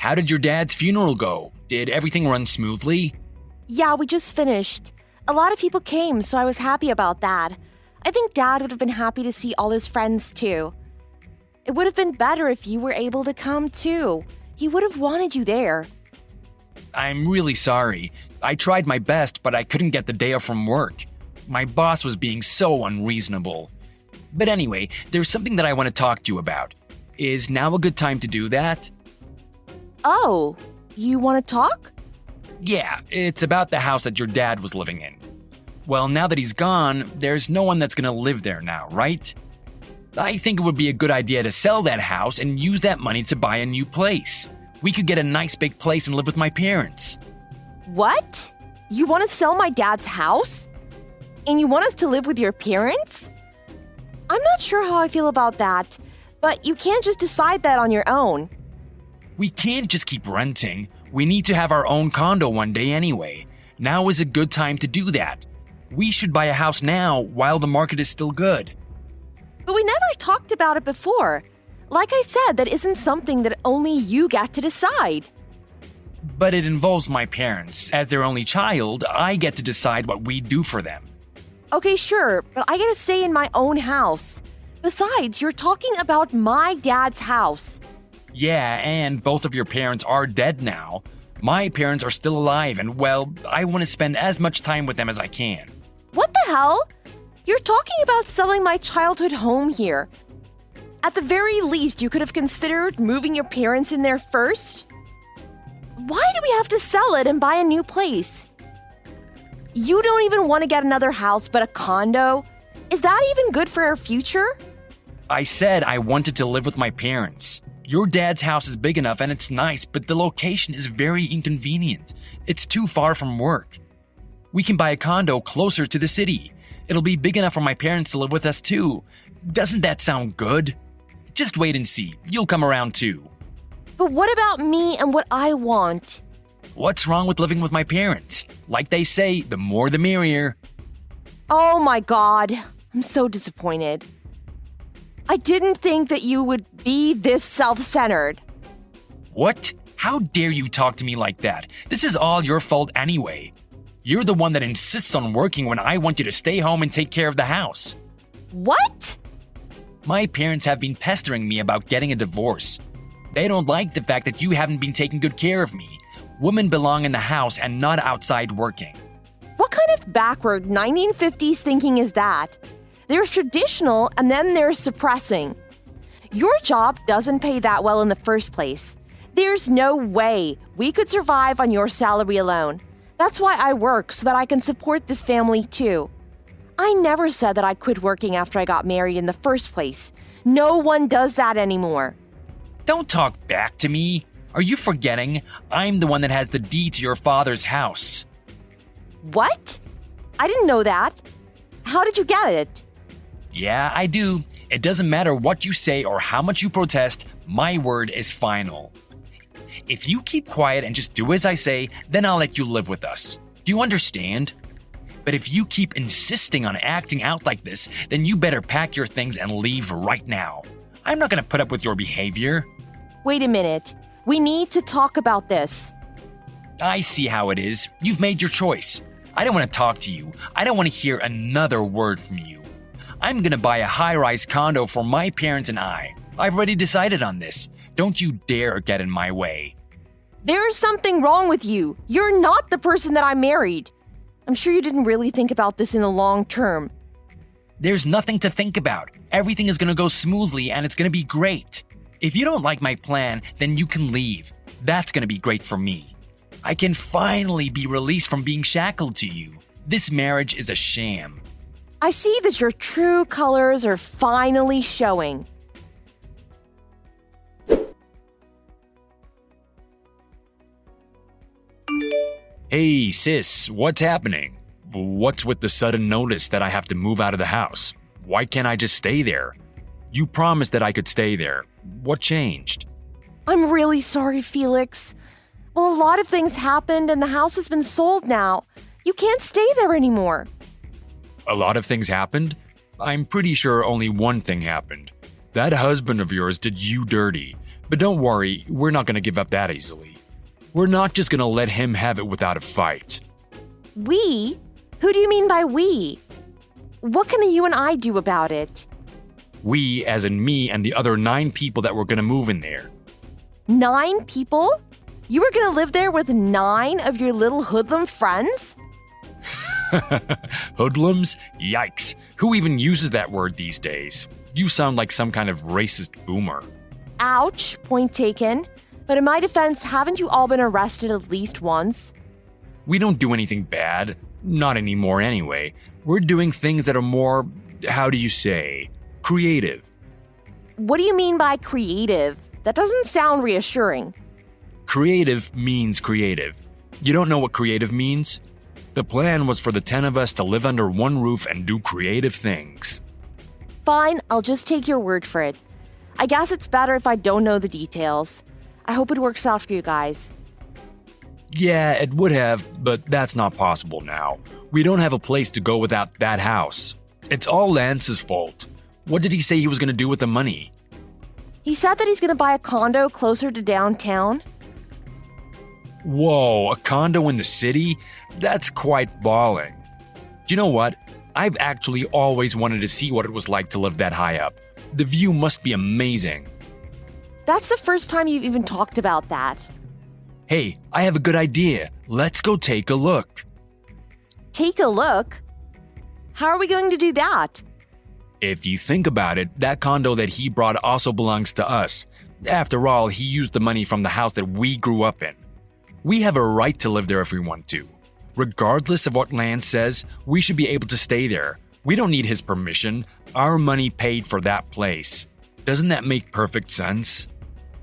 How did your dad's funeral go? Did everything run smoothly? Yeah, we just finished. A lot of people came, so I was happy about that. I think Dad would have been happy to see all his friends too. It would have been better if you were able to come too. He would have wanted you there. I'm really sorry. I tried my best, but I couldn't get the day off from work. My boss was being so unreasonable. But anyway, there's something that I want to talk to you about. Is now a good time to do that? Oh, you want to talk? Yeah, it's about the house that your dad was living in. Well, now that he's gone, there's no one that's gonna live there now, right? I think it would be a good idea to sell that house and use that money to buy a new place. We could get a nice big place and live with my parents. What? You want to sell my dad's house? And you want us to live with your parents? I'm not sure how I feel about that, but you can't just decide that on your own. We can't just keep renting. We need to have our own condo one day anyway. Now is a good time to do that. We should buy a house now while the market is still good. But we never talked about it before. Like I said, that isn't something that only you get to decide. But it involves my parents. As their only child, I get to decide what we do for them. Okay, sure, but I get to stay in my own house. Besides, you're talking about my dad's house. Yeah, and both of your parents are dead now. My parents are still alive, and well, I want to spend as much time with them as I can. What the hell? You're talking about selling my childhood home here. At the very least, you could have considered moving your parents in there first. Why do we have to sell it and buy a new place? You don't even want to get another house but a condo? Is that even good for our future? I said I wanted to live with my parents. Your dad's house is big enough and it's nice, but the location is very inconvenient. It's too far from work. We can buy a condo closer to the city. It'll be big enough for my parents to live with us too. Doesn't that sound good? Just wait and see. You'll come around too. But what about me and what I want? What's wrong with living with my parents? Like they say, the more the merrier. Oh my God, I'm so disappointed. I didn't think that you would be this self-centered. What? How dare you talk to me like that? This is all your fault anyway. You're the one that insists on working when I want you to stay home and take care of the house. What? My parents have been pestering me about getting a divorce. They don't like the fact that you haven't been taking good care of me. Women belong in the house and not outside working. What kind of backward 1950s thinking is that? There's traditional and then there's suppressing. Your job doesn't pay that well in the first place. There's no way we could survive on your salary alone. That's why I work, so that I can support this family too. I never said that I'd quit working after I got married in the first place. No one does that anymore. Don't talk back to me. Are you forgetting? I'm the one that has the deed to your father's house. What? I didn't know that. How did you get it? Yeah, I do. It doesn't matter what you say or how much you protest, my word is final. If you keep quiet and just do as I say, then I'll let you live with us. Do you understand? But if you keep insisting on acting out like this, then you better pack your things and leave right now. I'm not gonna put up with your behavior. Wait a minute. We need to talk about this. I see how it is. You've made your choice. I don't want to talk to you. I don't want to hear another word from you. I'm gonna buy a high-rise condo for my parents and I. I've already decided on this. Don't you dare get in my way. There's something wrong with you. You're not the person that I married. I'm sure you didn't really think about this in the long term. There's nothing to think about. Everything is gonna go smoothly and it's gonna be great. If you don't like my plan, then you can leave. That's gonna be great for me. I can finally be released from being shackled to you. This marriage is a sham. I see that your true colors are finally showing. Hey sis, what's happening? What's with the sudden notice that I have to move out of the house? Why can't I just stay there? You promised that I could stay there. What changed? I'm really sorry, Felix. Well, a lot of things happened and the house has been sold now. You can't stay there anymore. A lot of things happened? I'm pretty sure only one thing happened. That husband of yours did you dirty. But don't worry, we're not going to give up that easily. We're not just going to let him have it without a fight. We? Who do you mean by we? What can you and I do about it? We, as in me and the other 9 people that were going to move in there. 9 people? You were gonna live there with 9 of your little hoodlum friends? Hoodlums? Yikes. Who even uses that word these days? You sound like some kind of racist boomer. Ouch, point taken. But in my defense, haven't you all been arrested at least once? We don't do anything bad. Not anymore anyway. We're doing things that are more, how do you say, creative. What do you mean by creative? That doesn't sound reassuring. Creative means creative. You don't know what creative means? The plan was for the 10 of us to live under one roof and do creative things. Fine, I'll just take your word for it. I guess it's better if I don't know the details. I hope it works out for you guys. Yeah, it would have, but that's not possible now. We don't have a place to go without that house. It's all Lance's fault. What did he say he was going to do with the money? He said that he's going to buy a condo closer to downtown. Whoa, a condo in the city? That's quite balling. Do you know what? I've actually always wanted to see what it was like to live that high up. The view must be amazing. That's the first time you've even talked about that. Hey, I have a good idea. Let's go take a look. Take a look? How are we going to do that? If you think about it, that condo that he brought also belongs to us. After all, he used the money from the house that we grew up in. We have a right to live there if we want to. Regardless of what Lance says, we should be able to stay there. We don't need his permission. Our money paid for that place. Doesn't that make perfect sense?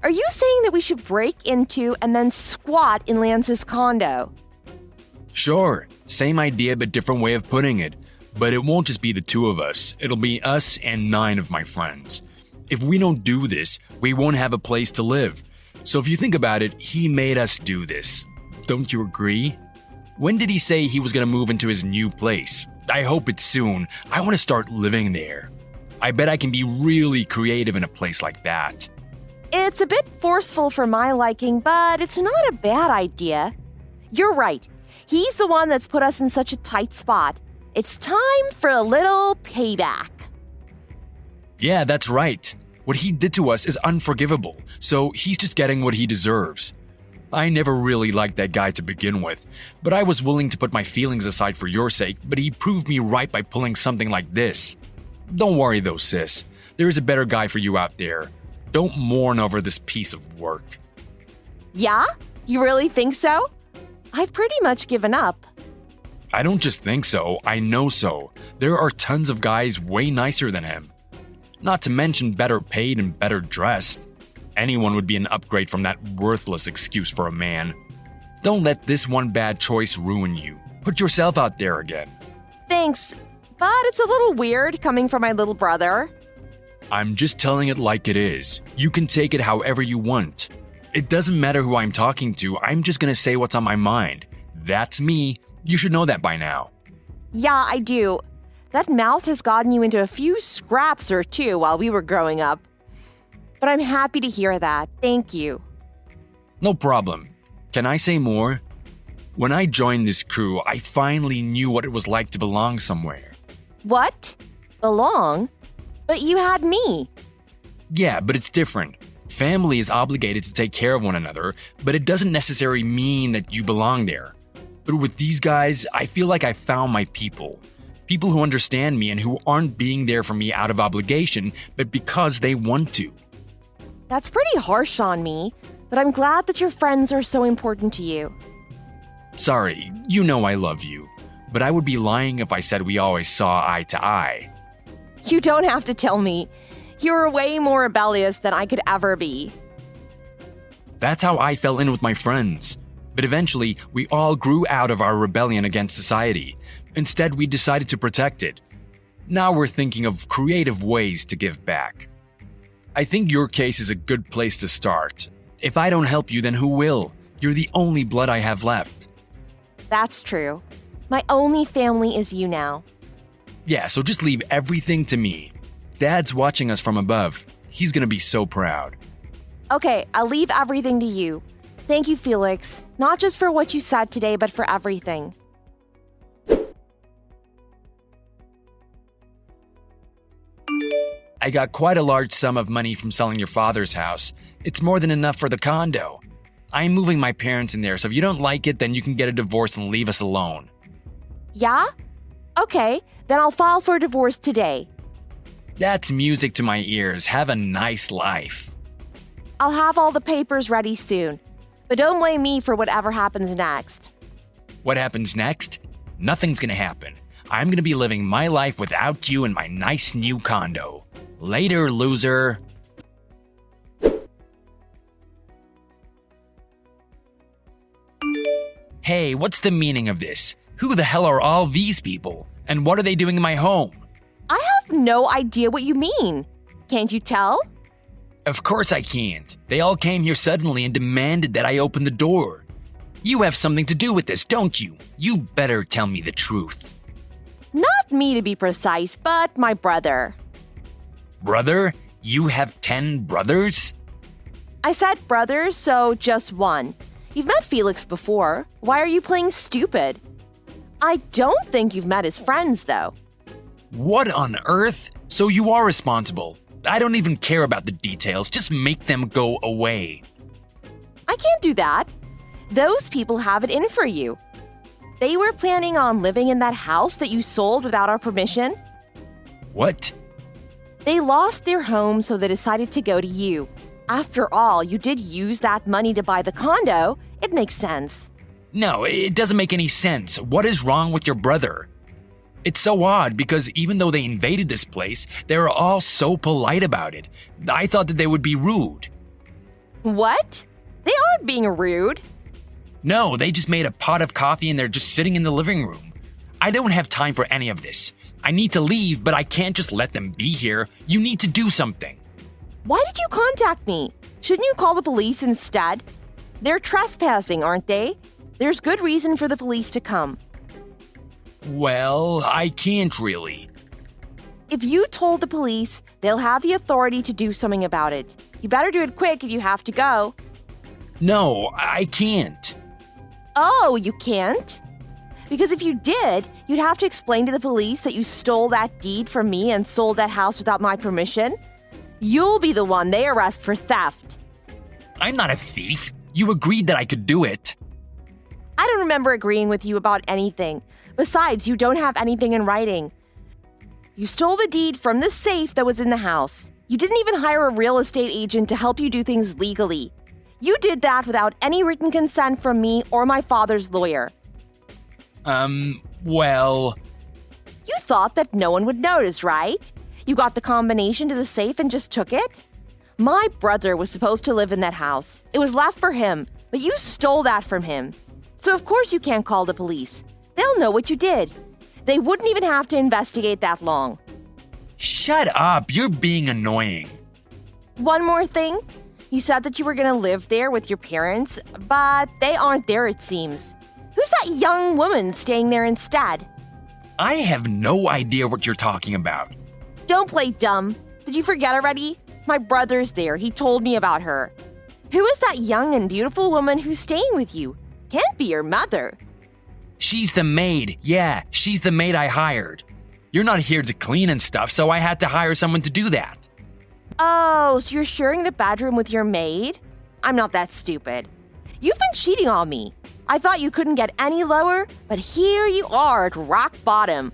Are you saying that we should break into and then squat in Lance's condo? Sure, same idea but different way of putting it. But it won't just be the 2 of us. It'll be us and 9 of my friends. If we don't do this, we won't have a place to live. So if you think about it, he made us do this. Don't you agree? When did he say he was going to move into his new place? I hope it's soon. I want to start living there. I bet I can be really creative in a place like that. It's a bit forceful for my liking, but it's not a bad idea. You're right. He's the one that's put us in such a tight spot. It's time for a little payback. Yeah, that's right. What he did to us is unforgivable, so he's just getting what he deserves. I never really liked that guy to begin with, but I was willing to put my feelings aside for your sake, but he proved me right by pulling something like this. Don't worry though, sis. There's a better guy for you out there. Don't mourn over this piece of work. Yeah? You really think so? I've pretty much given up. I don't just think so, I know so. There are tons of guys way nicer than him. Not to mention better paid and better dressed. Anyone would be an upgrade from that worthless excuse for a man. Don't let this one bad choice ruin you. Put yourself out there again. Thanks, but it's a little weird coming from my little brother. I'm just telling it like it is. You can take it however you want. It doesn't matter who I'm talking to, I'm just gonna say what's on my mind. That's me. You should know that by now. Yeah, I do. That mouth has gotten you into a few scraps or 2 while we were growing up. But I'm happy to hear that. Thank you. No problem. Can I say more? When I joined this crew, I finally knew what it was like to belong somewhere. What? Belong? But you had me. Yeah, but it's different. Family is obligated to take care of one another, but it doesn't necessarily mean that you belong there. But with these guys, I feel like I found my people. People who understand me and who aren't being there for me out of obligation, but because they want to. That's pretty harsh on me, but I'm glad that your friends are so important to you. Sorry, you know I love you, but I would be lying if I said we always saw eye to eye. You don't have to tell me. You're way more rebellious than I could ever be. That's how I fell in with my friends. But eventually, we all grew out of our rebellion against society. Instead, we decided to protect it. Now we're thinking of creative ways to give back. I think your case is a good place to start. If I don't help you, then who will? You're the only blood I have left. That's true. My only family is you now. Yeah, so just leave everything to me. Dad's watching us from above. He's gonna be so proud. Okay, I'll leave everything to you. Thank you, Felix. Not just for what you said today, but for everything. I got quite a large sum of money from selling your father's house. It's more than enough for the condo. I'm moving my parents in there, so if you don't like it, then you can get a divorce and leave us alone. Yeah? Okay, then I'll file for a divorce today. That's music to my ears. Have a nice life. I'll have all the papers ready soon. But don't blame me for whatever happens next. What happens next? Nothing's gonna happen. I'm gonna be living my life without you in my nice new condo. Later, loser. Hey, what's the meaning of this? Who the hell are all these people? And what are they doing in my home? I have no idea what you mean. Can't you tell? Of course I can't. They all came here suddenly and demanded that I open the door. You have something to do with this, don't you? You better tell me the truth. Not me to be precise, but my brother. Brother? You have 10 brothers? I said brothers, so just one. You've met Felix before. Why are you playing stupid? I don't think you've met his friends, though. What on earth? So you are responsible. I don't even care about the details. Just make them go away. I can't do that. Those people have it in for you. They were planning on living in that house that you sold without our permission. What? They lost their home, so they decided to go to you. After all, you did use that money to buy the condo. It makes sense. No, it doesn't make any sense. What is wrong with your brother? It's so odd because even though they invaded this place, they were all so polite about it. I thought that they would be rude. What? They aren't being rude. No, they just made a pot of coffee and they're just sitting in the living room. I don't have time for any of this. I need to leave, but I can't just let them be here. You need to do something. Why did you contact me? Shouldn't you call the police instead? They're trespassing, aren't they? There's good reason for the police to come. Well, I can't really. If you told the police, they'll have the authority to do something about it. You better do it quick if you have to go. No, I can't. Oh, you can't? Because if you did, you'd have to explain to the police that you stole that deed from me and sold that house without my permission. You'll be the one they arrest for theft. I'm not a thief. You agreed that I could do it. I don't remember agreeing with you about anything. Besides, you don't have anything in writing. You stole the deed from the safe that was in the house. You didn't even hire a real estate agent to help you do things legally. You did that without any written consent from me or my father's lawyer. Well... You thought that no one would notice, right? You got the combination to the safe and just took it? My brother was supposed to live in that house. It was left for him, but you stole that from him. So of course you can't call the police. They'll know what you did. They wouldn't even have to investigate that long. Shut up, you're being annoying. One more thing. You said that you were going to live there with your parents, but they aren't there, it seems. Who's that young woman staying there instead? I have no idea what you're talking about. Don't play dumb. Did you forget already? My brother's there. He told me about her. Who is that young and beautiful woman who's staying with you? Can't be your mother. She's the maid. Yeah, she's the maid I hired. You're not here to clean and stuff, so I had to hire someone to do that. Oh, so you're sharing the bedroom with your maid? I'm not that stupid. You've been cheating on me. I thought you couldn't get any lower, but here you are at rock bottom.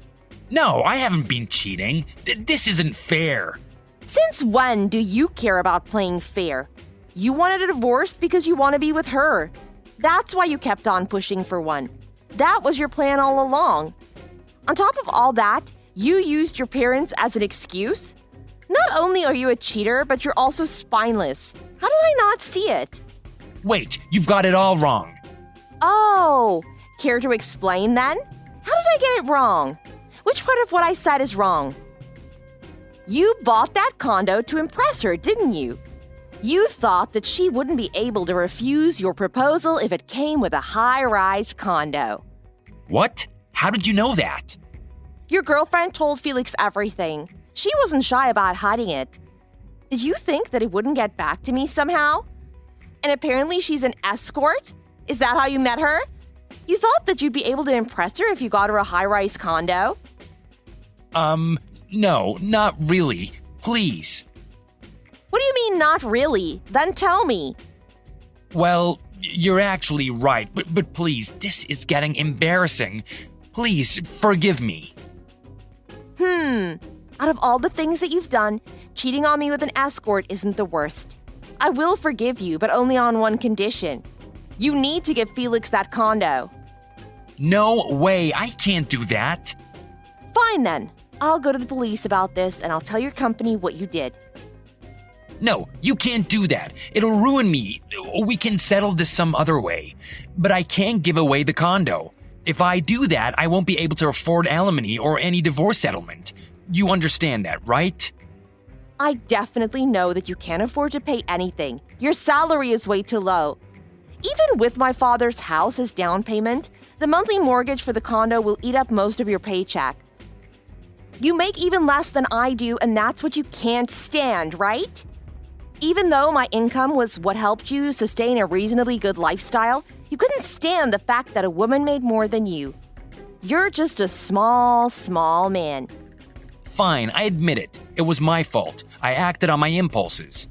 No, I haven't been cheating. This isn't fair. Since when do you care about playing fair? You wanted a divorce because you want to be with her. That's why you kept on pushing for one. That was your plan all along. On top of all that, you used your parents as an excuse? Not only are you a cheater, but you're also spineless. How did I not see it? Wait, you've got it all wrong. Oh, care to explain then? How did I get it wrong? Which part of what I said is wrong? You bought that condo to impress her, didn't you? You thought that she wouldn't be able to refuse your proposal if it came with a high-rise condo. What? How did you know that? Your girlfriend told Felix everything. She wasn't shy about hiding it. Did you think that it wouldn't get back to me somehow? And apparently she's an escort? Is that how you met her? You thought that you'd be able to impress her if you got her a high-rise condo? No, not really. Please. What do you mean, not really? Then tell me. Well, you're actually right, but please, this is getting embarrassing. Please, forgive me. Out of all the things that you've done, cheating on me with an escort isn't the worst. I will forgive you, but only on one condition. You need to give Felix that condo. No way, I can't do that. Fine then. I'll go to the police about this and I'll tell your company what you did. No, you can't do that. It'll ruin me. We can settle this some other way. But I can't give away the condo. If I do that, I won't be able to afford alimony or any divorce settlement. You understand that, right? I definitely know that you can't afford to pay anything. Your salary is way too low. Even with my father's house as down payment, the monthly mortgage for the condo will eat up most of your paycheck. You make even less than I do, and that's what you can't stand, right? Even though my income was what helped you sustain a reasonably good lifestyle, you couldn't stand the fact that a woman made more than you. You're just a small man. Fine, I admit it. It was my fault. I acted on my impulses.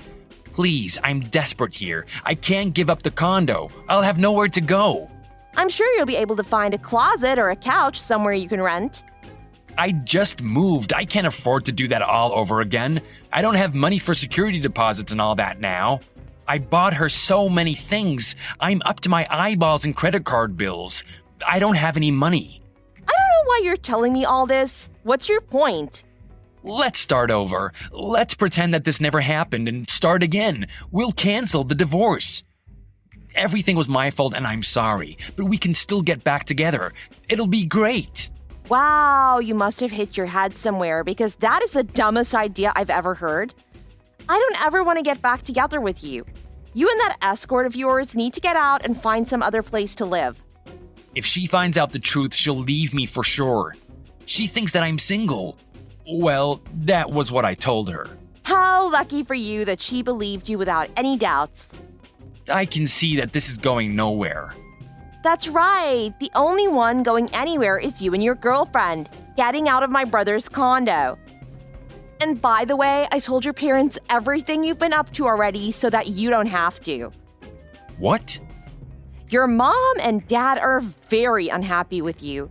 Please, I'm desperate here. I can't give up the condo. I'll have nowhere to go. I'm sure you'll be able to find a closet or a couch somewhere you can rent. I just moved. I can't afford to do that all over again. I don't have money for security deposits and all that now. I bought her so many things. I'm up to my eyeballs in credit card bills. I don't have any money. I don't know why you're telling me all this. What's your point? Let's start over. Let's pretend that this never happened and start again. We'll cancel the divorce. Everything was my fault and I'm sorry, but we can still get back together. It'll be great. Wow, you must have hit your head somewhere because that is the dumbest idea I've ever heard. I don't ever want to get back together with you. You and that escort of yours need to get out and find some other place to live. If she finds out the truth, she'll leave me for sure. She thinks that I'm single. Well, that was what I told her. How lucky for you that she believed you without any doubts. I can see that this is going nowhere. That's right. The only one going anywhere is you and your girlfriend, getting out of my brother's condo. And by the way, I told your parents everything you've been up to already so that you don't have to. What? Your mom and dad are very unhappy with you.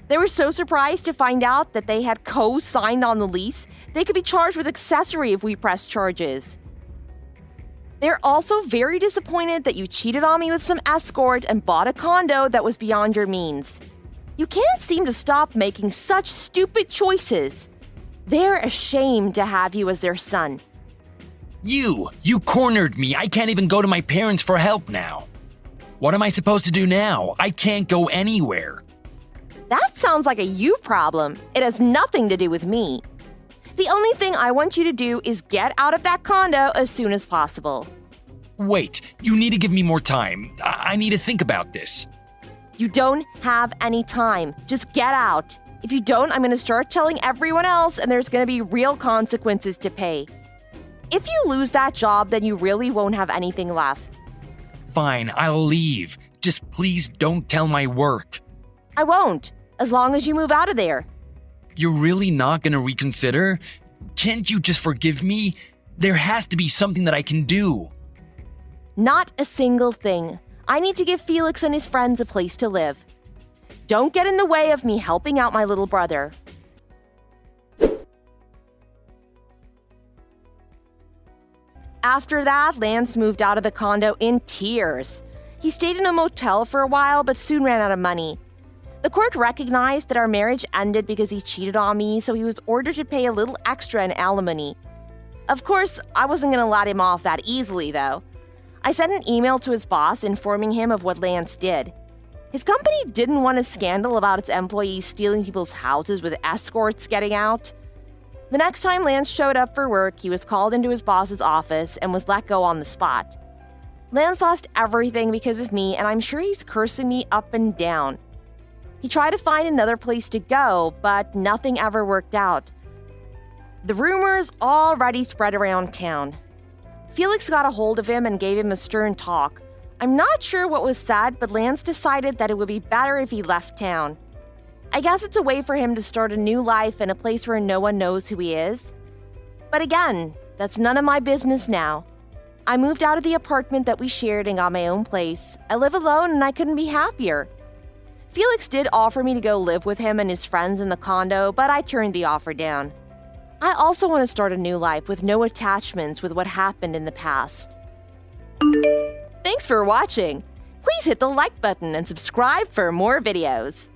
They were so surprised to find out that they had co-signed on the lease, they could be charged with accessory if we press charges. They're also very disappointed that you cheated on me with some escort and bought a condo that was beyond your means. You can't seem to stop making such stupid choices. They're ashamed to have you as their son. You cornered me. I can't even go to my parents for help now. What am I supposed to do now? I can't go anywhere. That sounds like a you problem. It has nothing to do with me. The only thing I want you to do is get out of that condo as soon as possible. Wait, you need to give me more time. I need to think about this. You don't have any time. Just get out. If you don't, I'm going to start telling everyone else and there's going to be real consequences to pay. If you lose that job, then you really won't have anything left. Fine, I'll leave. Just please don't tell my work. I won't, as long as you move out of there. You're really not gonna reconsider? Can't you just forgive me? There has to be something that I can do. Not a single thing. I need to give Felix and his friends a place to live. Don't get in the way of me helping out my little brother. After that, Lance moved out of the condo in tears. He stayed in a motel for a while, but soon ran out of money. The court recognized that our marriage ended because he cheated on me, so he was ordered to pay a little extra in alimony. Of course, I wasn't going to let him off that easily, though. I sent an email to his boss informing him of what Lance did. His company didn't want a scandal about its employees stealing people's houses with escorts getting out. The next time Lance showed up for work, he was called into his boss's office and was let go on the spot. Lance lost everything because of me, and I'm sure he's cursing me up and down. He tried to find another place to go, but nothing ever worked out. The rumors already spread around town. Felix got a hold of him and gave him a stern talk. I'm not sure what was said, but Lance decided that it would be better if he left town. I guess it's a way for him to start a new life in a place where no one knows who he is. But again, that's none of my business now. I moved out of the apartment that we shared and got my own place. I live alone and I couldn't be happier. Felix did offer me to go live with him and his friends in the condo, but I turned the offer down. I also want to start a new life with no attachments with what happened in the past. Thanks for watching. Please hit the like button and subscribe for more videos.